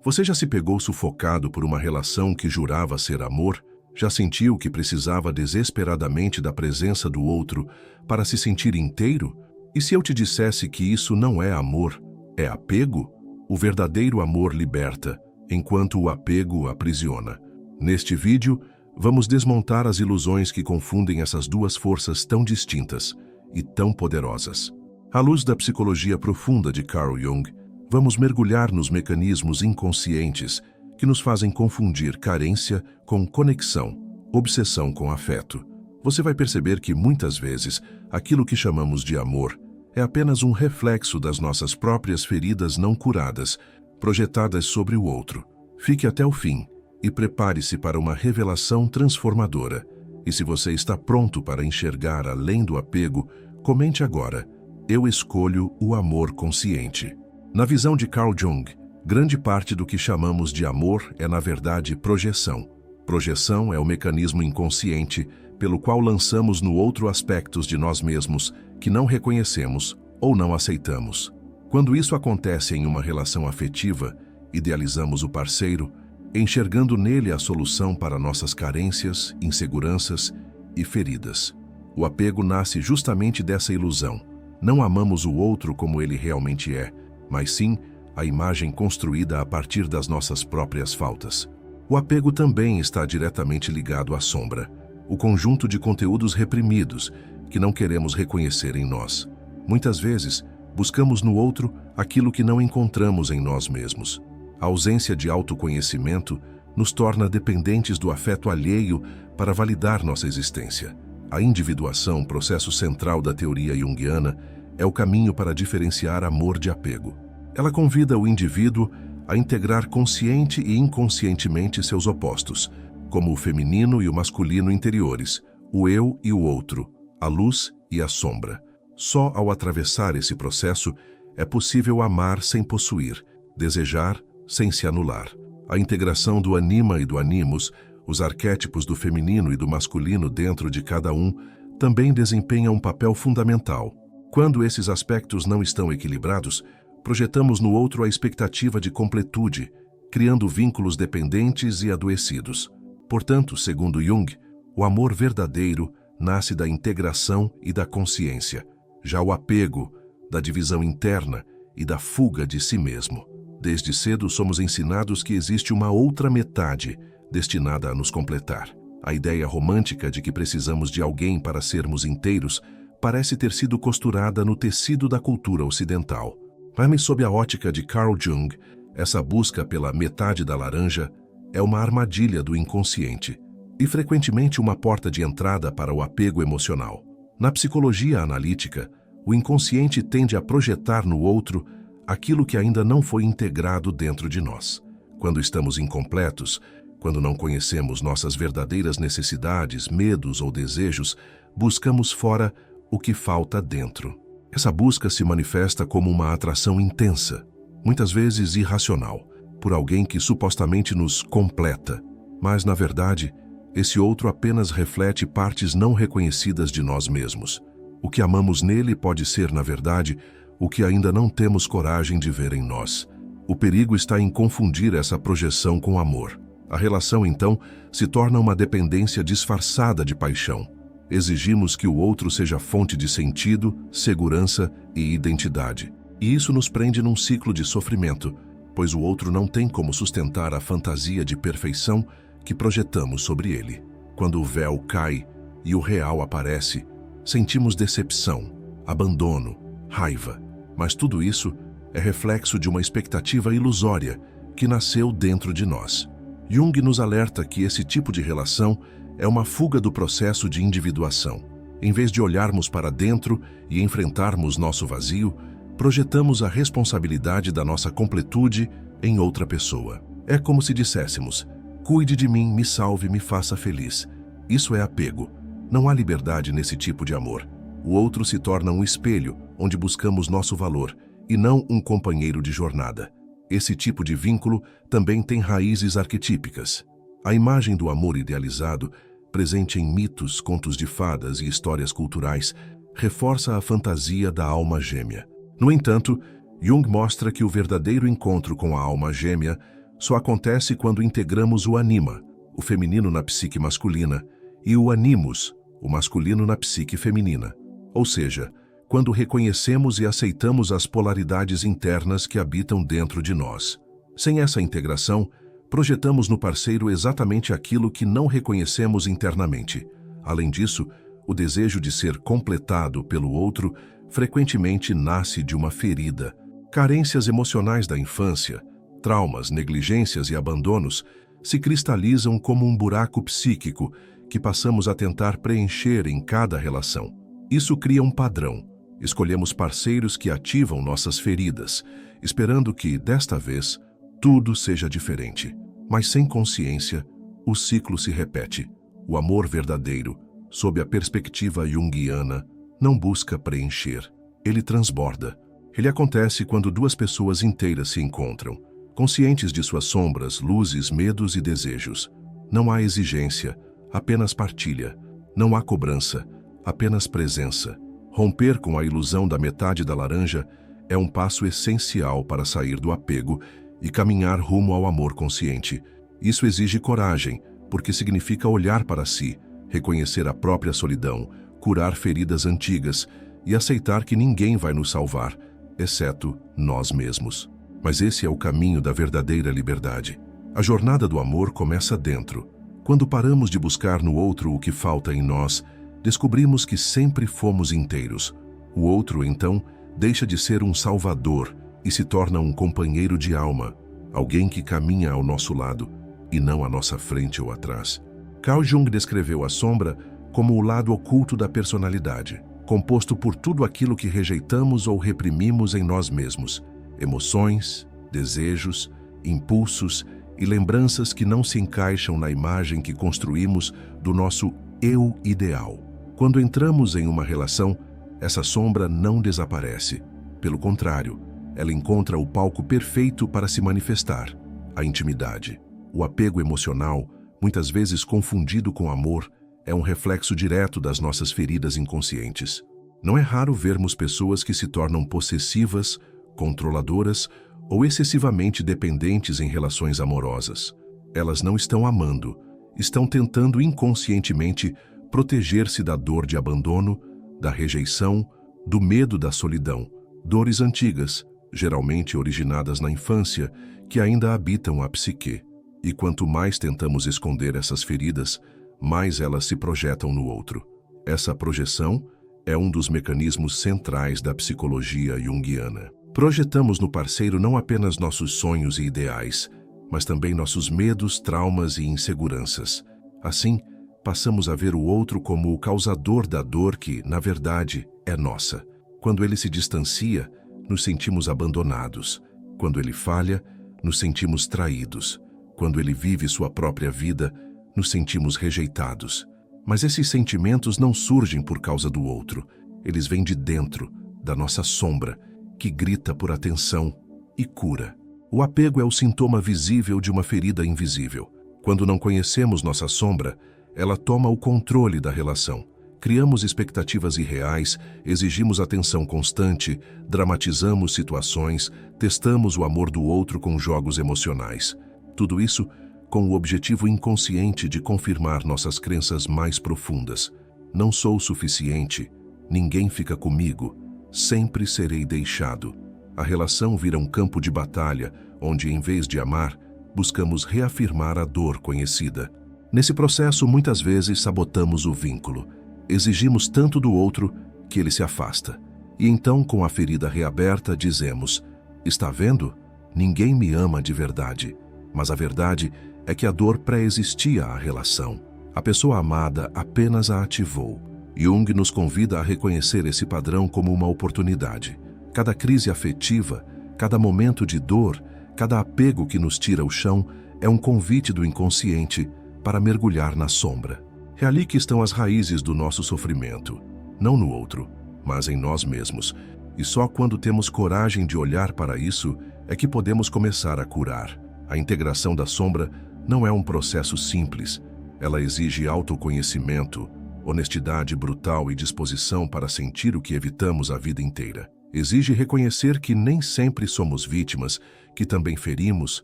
Você já se pegou sufocado por uma relação que jurava ser amor? Já sentiu que precisava desesperadamente da presença do outro para se sentir inteiro? E se eu te dissesse que isso não é amor, é apego? O verdadeiro amor liberta, enquanto o apego aprisiona. Neste vídeo, vamos desmontar as ilusões que confundem essas duas forças tão distintas e tão poderosas. À luz da psicologia profunda de Carl Jung, vamos mergulhar nos mecanismos inconscientes que nos fazem confundir carência com conexão, obsessão com afeto. Você vai perceber que, muitas vezes, aquilo que chamamos de amor é apenas um reflexo das nossas próprias feridas não curadas, projetadas sobre o outro. Fique até o fim e prepare-se para uma revelação transformadora. E se você está pronto para enxergar além do apego, comente agora: eu escolho o amor consciente. Na visão de Carl Jung, grande parte do que chamamos de amor é, na verdade, projeção. Projeção é o mecanismo inconsciente pelo qual lançamos no outro aspectos de nós mesmos que não reconhecemos ou não aceitamos. Quando isso acontece em uma relação afetiva, idealizamos o parceiro, enxergando nele a solução para nossas carências, inseguranças e feridas. O apego nasce justamente dessa ilusão. Não amamos o outro como ele realmente é, mas sim a imagem construída a partir das nossas próprias faltas. O apego também está diretamente ligado à sombra, o conjunto de conteúdos reprimidos que não queremos reconhecer em nós. Muitas vezes, buscamos no outro aquilo que não encontramos em nós mesmos. A ausência de autoconhecimento nos torna dependentes do afeto alheio para validar nossa existência. A individuação, processo central da teoria junguiana, é o caminho para diferenciar amor de apego. Ela convida o indivíduo a integrar consciente e inconscientemente seus opostos, como o feminino e o masculino interiores, o eu e o outro, a luz e a sombra. Só ao atravessar esse processo é possível amar sem possuir, desejar sem se anular. A integração do anima e do animus, os arquétipos do feminino e do masculino dentro de cada um, também desempenha um papel fundamental. Quando esses aspectos não estão equilibrados, projetamos no outro a expectativa de completude, criando vínculos dependentes e adoecidos. Portanto, segundo Jung, o amor verdadeiro nasce da integração e da consciência, já o apego, da divisão interna e da fuga de si mesmo. Desde cedo somos ensinados que existe uma outra metade destinada a nos completar. A ideia romântica de que precisamos de alguém para sermos inteiros parece ter sido costurada no tecido da cultura ocidental. Mas, sob a ótica de Carl Jung, essa busca pela metade da laranja é uma armadilha do inconsciente e frequentemente uma porta de entrada para o apego emocional. Na psicologia analítica, o inconsciente tende a projetar no outro aquilo que ainda não foi integrado dentro de nós. Quando estamos incompletos, quando não conhecemos nossas verdadeiras necessidades, medos ou desejos, buscamos fora o que falta dentro. Essa busca se manifesta como uma atração intensa, muitas vezes irracional, por alguém que supostamente nos completa, mas, na verdade, esse outro apenas reflete partes não reconhecidas de nós mesmos. O que amamos nele pode ser, na verdade, o que ainda não temos coragem de ver em nós. O perigo está em confundir essa projeção com amor. A relação, então, se torna uma dependência disfarçada de paixão. Exigimos que o outro seja fonte de sentido, segurança e identidade. E isso nos prende num ciclo de sofrimento, pois o outro não tem como sustentar a fantasia de perfeição que projetamos sobre ele. Quando o véu cai e o real aparece, sentimos decepção, abandono, raiva. Mas tudo isso é reflexo de uma expectativa ilusória que nasceu dentro de nós. Jung nos alerta que esse tipo de relação é uma fuga do processo de individuação. Em vez de olharmos para dentro e enfrentarmos nosso vazio, projetamos a responsabilidade da nossa completude em outra pessoa. É como se disséssemos: cuide de mim, me salve, me faça feliz. Isso é apego. Não há liberdade nesse tipo de amor. O outro se torna um espelho onde buscamos nosso valor e não um companheiro de jornada. Esse tipo de vínculo também tem raízes arquetípicas. A imagem do amor idealizado, presente em mitos, contos de fadas e histórias culturais, reforça a fantasia da alma gêmea. No entanto, Jung mostra que o verdadeiro encontro com a alma gêmea só acontece quando integramos o anima, o feminino na psique masculina, e o animus, o masculino na psique feminina. Ou seja, quando reconhecemos e aceitamos as polaridades internas que habitam dentro de nós. Sem essa integração, projetamos no parceiro exatamente aquilo que não reconhecemos internamente. Além disso, o desejo de ser completado pelo outro frequentemente nasce de uma ferida. Carências emocionais da infância, traumas, negligências e abandonos se cristalizam como um buraco psíquico que passamos a tentar preencher em cada relação. Isso cria um padrão. Escolhemos parceiros que ativam nossas feridas, esperando que, desta vez, tudo seja diferente. Mas sem consciência, o ciclo se repete. O amor verdadeiro, sob a perspectiva junguiana, não busca preencher. Ele transborda. Ele acontece quando duas pessoas inteiras se encontram, conscientes de suas sombras, luzes, medos e desejos. Não há exigência, apenas partilha. Não há cobrança, apenas presença. Romper com a ilusão da metade da laranja é um passo essencial para sair do apego e caminhar rumo ao amor consciente. Isso exige coragem, porque significa olhar para si, reconhecer a própria solidão, curar feridas antigas e aceitar que ninguém vai nos salvar, exceto nós mesmos. Mas esse é o caminho da verdadeira liberdade. A jornada do amor começa dentro. Quando paramos de buscar no outro o que falta em nós, descobrimos que sempre fomos inteiros. O outro, então, deixa de ser um salvador e se torna um companheiro de alma, alguém que caminha ao nosso lado e não à nossa frente ou atrás. Carl Jung descreveu a sombra como o lado oculto da personalidade, composto por tudo aquilo que rejeitamos ou reprimimos em nós mesmos: emoções, desejos, impulsos e lembranças que não se encaixam na imagem que construímos do nosso eu ideal. Quando entramos em uma relação, essa sombra não desaparece. Pelo contrário, ela encontra o palco perfeito para se manifestar: a intimidade. O apego emocional, muitas vezes confundido com amor, é um reflexo direto das nossas feridas inconscientes. Não é raro vermos pessoas que se tornam possessivas, controladoras ou excessivamente dependentes em relações amorosas. Elas não estão amando, estão tentando inconscientemente proteger-se da dor de abandono, da rejeição, do medo da solidão, dores antigas, geralmente originadas na infância, que ainda habitam a psique. E quanto mais tentamos esconder essas feridas, mais elas se projetam no outro. Essa projeção é um dos mecanismos centrais da psicologia junguiana. Projetamos no parceiro não apenas nossos sonhos e ideais, mas também nossos medos, traumas e inseguranças. Assim, passamos a ver o outro como o causador da dor que, na verdade, é nossa. Quando ele se distancia, nos sentimos abandonados. Quando ele falha, nos sentimos traídos. Quando ele vive sua própria vida, nos sentimos rejeitados. Mas esses sentimentos não surgem por causa do outro. Eles vêm de dentro, da nossa sombra, que grita por atenção e cura. O apego é o sintoma visível de uma ferida invisível. Quando não conhecemos nossa sombra, ela toma o controle da relação. Criamos expectativas irreais, exigimos atenção constante, dramatizamos situações, testamos o amor do outro com jogos emocionais. Tudo isso com o objetivo inconsciente de confirmar nossas crenças mais profundas. Não sou suficiente, ninguém fica comigo, sempre serei deixado. A relação vira um campo de batalha, onde, em vez de amar, buscamos reafirmar a dor conhecida. Nesse processo, muitas vezes sabotamos o vínculo. Exigimos tanto do outro que ele se afasta. E então, com a ferida reaberta, dizemos: está vendo? Ninguém me ama de verdade. Mas a verdade é que a dor pré-existia à relação. A pessoa amada apenas a ativou. Jung nos convida a reconhecer esse padrão como uma oportunidade. Cada crise afetiva, cada momento de dor, cada apego que nos tira o chão é um convite do inconsciente para mergulhar na sombra. É ali que estão as raízes do nosso sofrimento, não no outro, mas em nós mesmos. E só quando temos coragem de olhar para isso é que podemos começar a curar. A integração da sombra não é um processo simples. Ela exige autoconhecimento, honestidade brutal e disposição para sentir o que evitamos a vida inteira. Exige reconhecer que nem sempre somos vítimas, que também ferimos,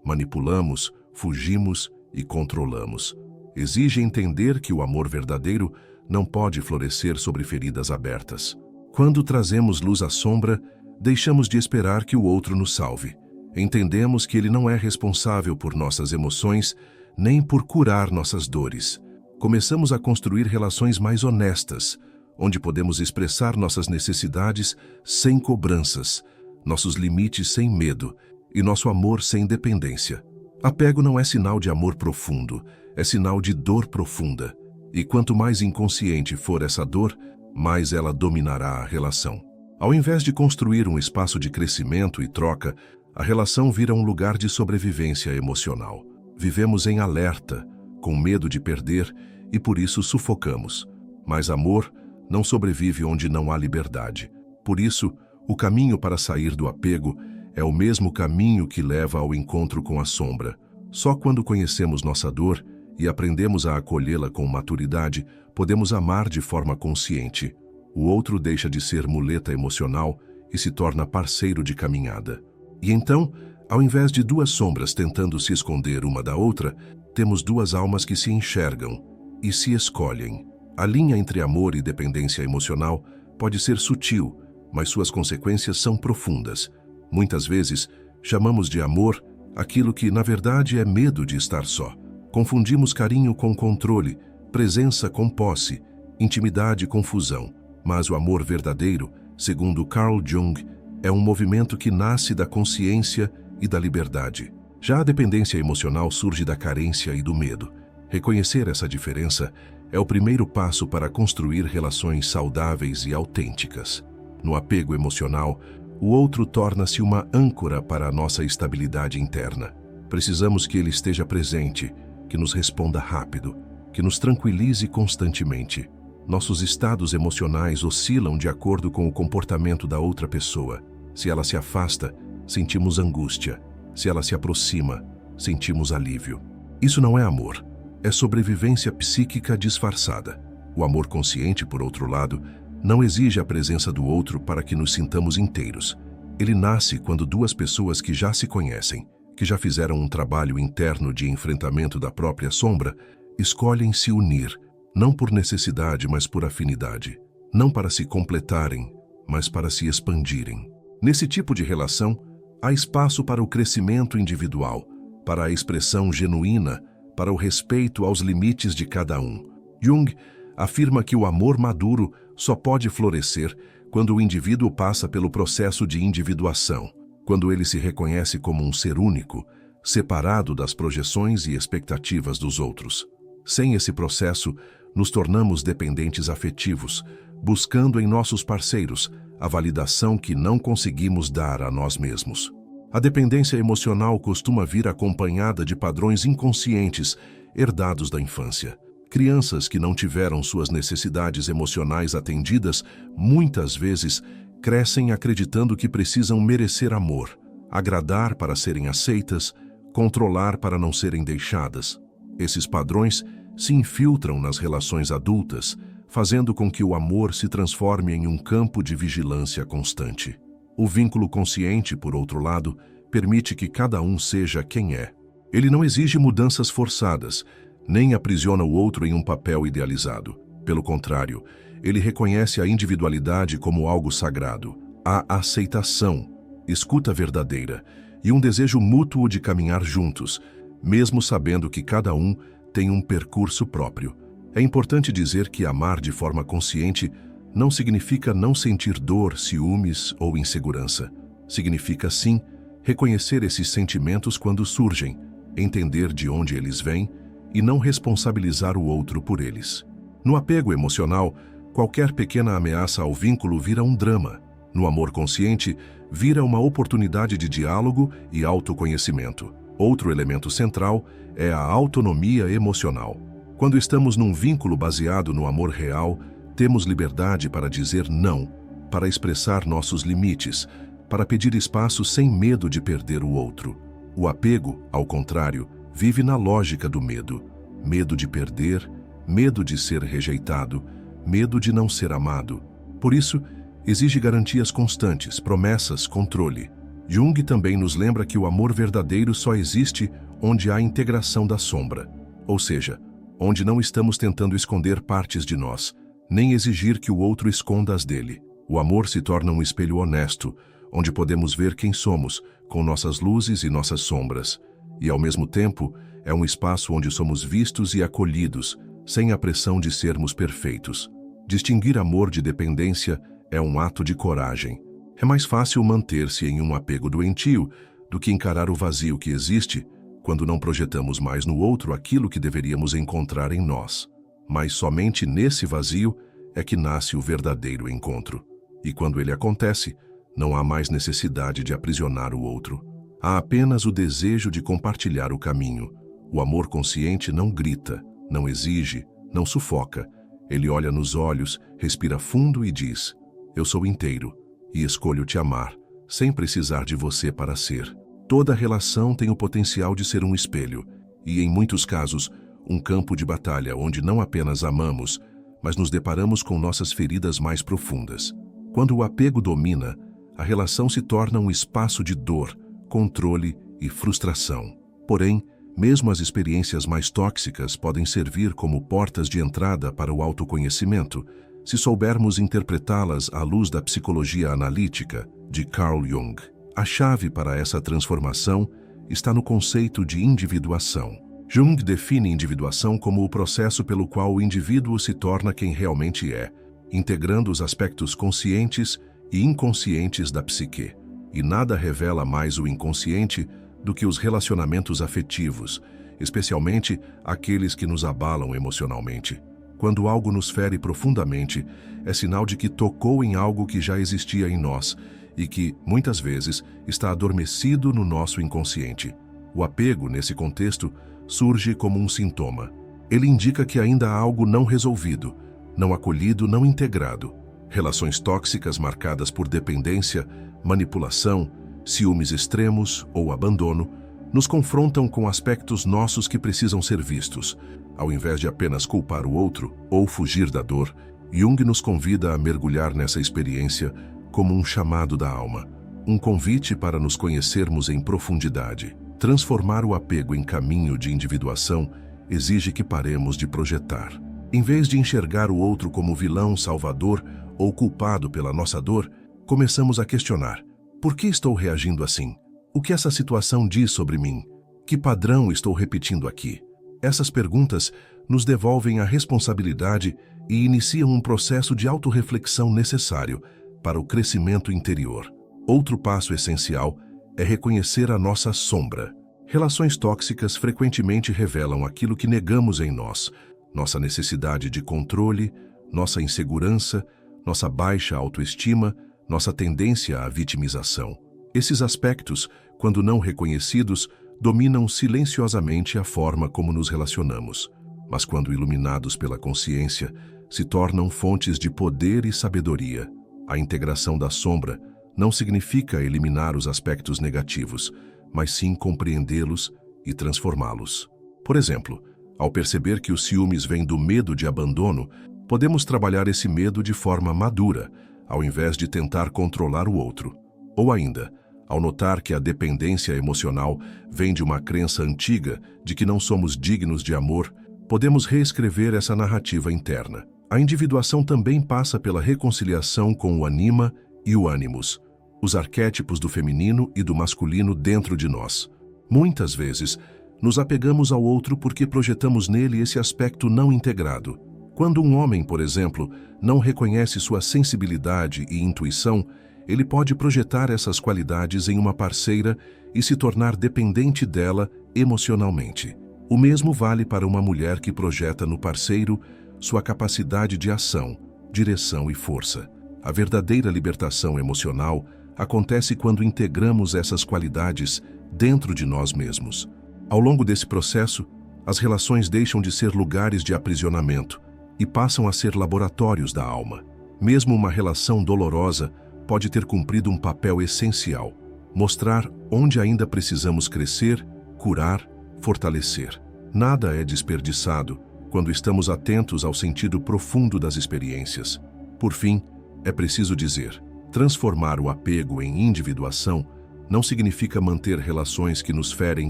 manipulamos, fugimos e controlamos. Exige entender que o amor verdadeiro não pode florescer sobre feridas abertas. Quando trazemos luz à sombra, deixamos de esperar que o outro nos salve. Entendemos que ele não é responsável por nossas emoções, nem por curar nossas dores. Começamos a construir relações mais honestas, onde podemos expressar nossas necessidades sem cobranças, nossos limites sem medo e nosso amor sem dependência. Apego não é sinal de amor profundo, é sinal de dor profunda. E quanto mais inconsciente for essa dor, mais ela dominará a relação. Ao invés de construir um espaço de crescimento e troca, a relação vira um lugar de sobrevivência emocional. Vivemos em alerta, com medo de perder e por isso sufocamos. Mas amor não sobrevive onde não há liberdade. Por isso, o caminho para sair do apego é o mesmo caminho que leva ao encontro com a sombra. Só quando conhecemos nossa dor e aprendemos a acolhê-la com maturidade, podemos amar de forma consciente. O outro deixa de ser muleta emocional e se torna parceiro de caminhada. E então, ao invés de duas sombras tentando se esconder uma da outra, temos duas almas que se enxergam e se escolhem. A linha entre amor e dependência emocional pode ser sutil, mas suas consequências são profundas. Muitas vezes, chamamos de amor aquilo que, na verdade, é medo de estar só. Confundimos carinho com controle, presença com posse, intimidade com fusão. Mas o amor verdadeiro, segundo Carl Jung, é um movimento que nasce da consciência e da liberdade. Já a dependência emocional surge da carência e do medo. Reconhecer essa diferença é o primeiro passo para construir relações saudáveis e autênticas. No apego emocional, o outro torna-se uma âncora para a nossa estabilidade interna. Precisamos que ele esteja presente, que nos responda rápido, que nos tranquilize constantemente. Nossos estados emocionais oscilam de acordo com o comportamento da outra pessoa. Se ela se afasta, sentimos angústia. Se ela se aproxima, sentimos alívio. Isso não é amor, é sobrevivência psíquica disfarçada. O amor consciente, por outro lado, não exige a presença do outro para que nos sintamos inteiros. Ele nasce quando duas pessoas que já se conhecem, que já fizeram um trabalho interno de enfrentamento da própria sombra, escolhem se unir, não por necessidade, mas por afinidade. Não para se completarem, mas para se expandirem. Nesse tipo de relação, há espaço para o crescimento individual, para a expressão genuína, para o respeito aos limites de cada um. Jung afirma que o amor maduro só pode florescer quando o indivíduo passa pelo processo de individuação, quando ele se reconhece como um ser único, separado das projeções e expectativas dos outros. Sem esse processo, nos tornamos dependentes afetivos, buscando em nossos parceiros a validação que não conseguimos dar a nós mesmos. A dependência emocional costuma vir acompanhada de padrões inconscientes herdados da infância. Crianças que não tiveram suas necessidades emocionais atendidas, muitas vezes, crescem acreditando que precisam merecer amor, agradar para serem aceitas, controlar para não serem deixadas. Esses padrões se infiltram nas relações adultas, fazendo com que o amor se transforme em um campo de vigilância constante. O vínculo consciente, por outro lado, permite que cada um seja quem é. Ele não exige mudanças forçadas, nem aprisiona o outro em um papel idealizado. Pelo contrário, ele reconhece a individualidade como algo sagrado, a aceitação, escuta verdadeira e um desejo mútuo de caminhar juntos, mesmo sabendo que cada um tem um percurso próprio. É importante dizer que amar de forma consciente não significa não sentir dor, ciúmes ou insegurança. Significa, sim, reconhecer esses sentimentos quando surgem, entender de onde eles vêm e não responsabilizar o outro por eles. No apego emocional, qualquer pequena ameaça ao vínculo vira um drama. No amor consciente, vira uma oportunidade de diálogo e autoconhecimento. Outro elemento central é a autonomia emocional. Quando estamos num vínculo baseado no amor real, temos liberdade para dizer não, para expressar nossos limites, para pedir espaço sem medo de perder o outro. O apego, ao contrário, vive na lógica do medo. Medo de perder, medo de ser rejeitado, medo de não ser amado. Por isso, Exige garantias constantes, promessas, controle. Jung também nos lembra que o amor verdadeiro só existe onde há integração da sombra, ou seja, onde não estamos tentando esconder partes de nós, nem exigir que o outro esconda as dele. O amor se torna um espelho honesto, onde podemos ver quem somos, com nossas luzes e nossas sombras, e ao mesmo tempo é um espaço onde somos vistos e acolhidos, sem a pressão de sermos perfeitos. Distinguir amor de dependência é um ato de coragem. É mais fácil manter-se em um apego doentio do que encarar o vazio que existe quando não projetamos mais no outro aquilo que deveríamos encontrar em nós. Mas somente nesse vazio é que nasce o verdadeiro encontro. E quando ele acontece, não há mais necessidade de aprisionar o outro. Há apenas o desejo de compartilhar o caminho. O amor consciente não grita, não exige, não sufoca. Ele olha nos olhos, respira fundo e diz: eu sou inteiro e escolho te amar, sem precisar de você para ser. Toda relação tem o potencial de ser um espelho, e em muitos casos, um campo de batalha onde não apenas amamos, mas nos deparamos com nossas feridas mais profundas. Quando o apego domina, a relação se torna um espaço de dor, controle e frustração. Porém, mesmo as experiências mais tóxicas podem servir como portas de entrada para o autoconhecimento, se soubermos interpretá-las à luz da psicologia analítica de Carl Jung. A chave para essa transformação está no conceito de individuação. Jung define individuação como o processo pelo qual o indivíduo se torna quem realmente é, integrando os aspectos conscientes e inconscientes da psique. E nada revela mais o inconsciente do que os relacionamentos afetivos, especialmente aqueles que nos abalam emocionalmente. Quando algo nos fere profundamente, é sinal de que tocou em algo que já existia em nós e que, muitas vezes, está adormecido no nosso inconsciente. O apego, nesse contexto, surge como um sintoma. Ele indica que ainda há algo não resolvido, não acolhido, não integrado. Relações tóxicas marcadas por dependência, manipulação, ciúmes extremos ou abandono nos confrontam com aspectos nossos que precisam ser vistos. Ao invés de apenas culpar o outro ou fugir da dor, Jung nos convida a mergulhar nessa experiência como um chamado da alma, um convite para nos conhecermos em profundidade. Transformar o apego em caminho de individuação exige que paremos de projetar. Em vez de enxergar o outro como vilão, salvador ou culpado pela nossa dor, começamos a questionar: por que estou reagindo assim? O que essa situação diz sobre mim? Que padrão estou repetindo aqui? Essas perguntas nos devolvem a responsabilidade e iniciam um processo de autorreflexão necessário para o crescimento interior. Outro passo essencial é reconhecer a nossa sombra. Relações tóxicas frequentemente revelam aquilo que negamos em nós, nossa necessidade de controle, nossa insegurança, nossa baixa autoestima, nossa tendência à vitimização. Esses aspectos, quando não reconhecidos, dominam silenciosamente a forma como nos relacionamos, mas quando iluminados pela consciência, se tornam fontes de poder e sabedoria. A integração da sombra não significa eliminar os aspectos negativos, mas sim compreendê-los e transformá-los. Por exemplo, ao perceber que os ciúmes vêm do medo de abandono, podemos trabalhar esse medo de forma madura, ao invés de tentar controlar o outro. Ou ainda, ao notar que a dependência emocional vem de uma crença antiga de que não somos dignos de amor, podemos reescrever essa narrativa interna. A individuação também passa pela reconciliação com o anima e o ânimos, os arquétipos do feminino e do masculino dentro de nós. Muitas vezes, nos apegamos ao outro porque projetamos nele esse aspecto não integrado. Quando um homem, por exemplo, não reconhece sua sensibilidade e intuição, ele pode projetar essas qualidades em uma parceira e se tornar dependente dela emocionalmente. O mesmo vale para uma mulher que projeta no parceiro sua capacidade de ação, direção e força. A verdadeira libertação emocional acontece quando integramos essas qualidades dentro de nós mesmos. Ao longo desse processo, as relações deixam de ser lugares de aprisionamento e passam a ser laboratórios da alma. Mesmo uma relação dolorosa pode ter cumprido um papel essencial: mostrar onde ainda precisamos crescer, curar, fortalecer. Nada é desperdiçado quando estamos atentos ao sentido profundo das experiências. Por fim, É preciso dizer, transformar o apego em individuação não significa manter relações que nos ferem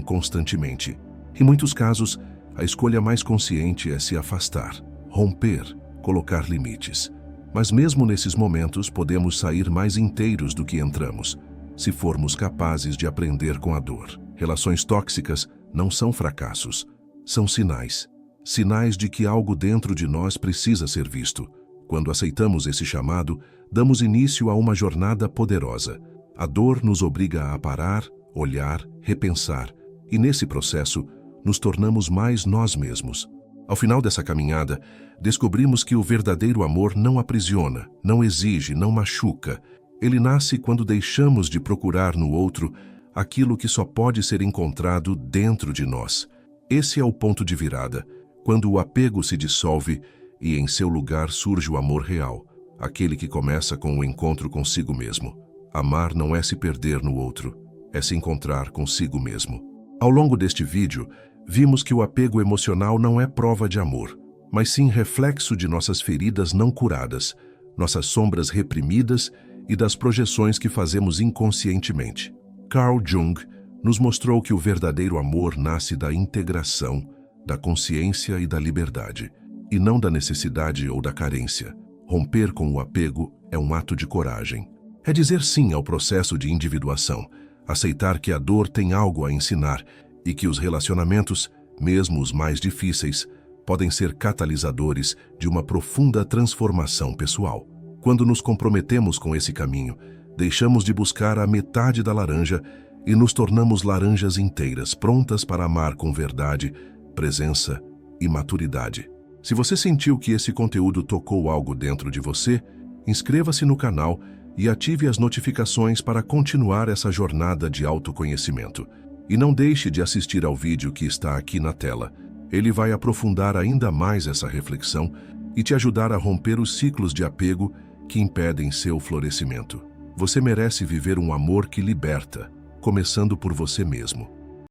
constantemente. Em muitos casos, a escolha mais consciente é se afastar, romper, colocar limites. Mas mesmo nesses momentos podemos sair mais inteiros do que entramos, se formos capazes de aprender com a dor. Relações tóxicas não são fracassos, são sinais. Sinais de que algo dentro de nós precisa ser visto. Quando aceitamos esse chamado, damos início a uma jornada poderosa. A dor nos obriga a parar, olhar, repensar, e nesse processo, nos tornamos mais nós mesmos. Ao final dessa caminhada, descobrimos que o verdadeiro amor não aprisiona, não exige, não machuca. Ele nasce quando deixamos de procurar no outro aquilo que só pode ser encontrado dentro de nós. Esse é o ponto de virada, quando o apego se dissolve e em seu lugar surge o amor real, aquele que começa com o encontro consigo mesmo. Amar não é se perder no outro, é se encontrar consigo mesmo. Ao longo deste vídeo, vimos que o apego emocional não é prova de amor, mas sim reflexo de nossas feridas não curadas, nossas sombras reprimidas e das projeções que fazemos inconscientemente. Carl Jung nos mostrou que o verdadeiro amor nasce da integração, da consciência e da liberdade, e não da necessidade ou da carência. Romper com o apego é um ato de coragem. É dizer sim ao processo de individuação, aceitar que a dor tem algo a ensinar e que os relacionamentos, mesmo os mais difíceis, podem ser catalisadores de uma profunda transformação pessoal. Quando nos comprometemos com esse caminho, deixamos de buscar a metade da laranja e nos tornamos laranjas inteiras, prontas para amar com verdade, presença e maturidade. Se você sentiu que esse conteúdo tocou algo dentro de você, inscreva-se no canal e ative as notificações para continuar essa jornada de autoconhecimento. E não deixe de assistir ao vídeo que está aqui na tela. Ele vai aprofundar ainda mais essa reflexão e te ajudar a romper os ciclos de apego que impedem seu florescimento. Você merece viver um amor que liberta, começando por você mesmo.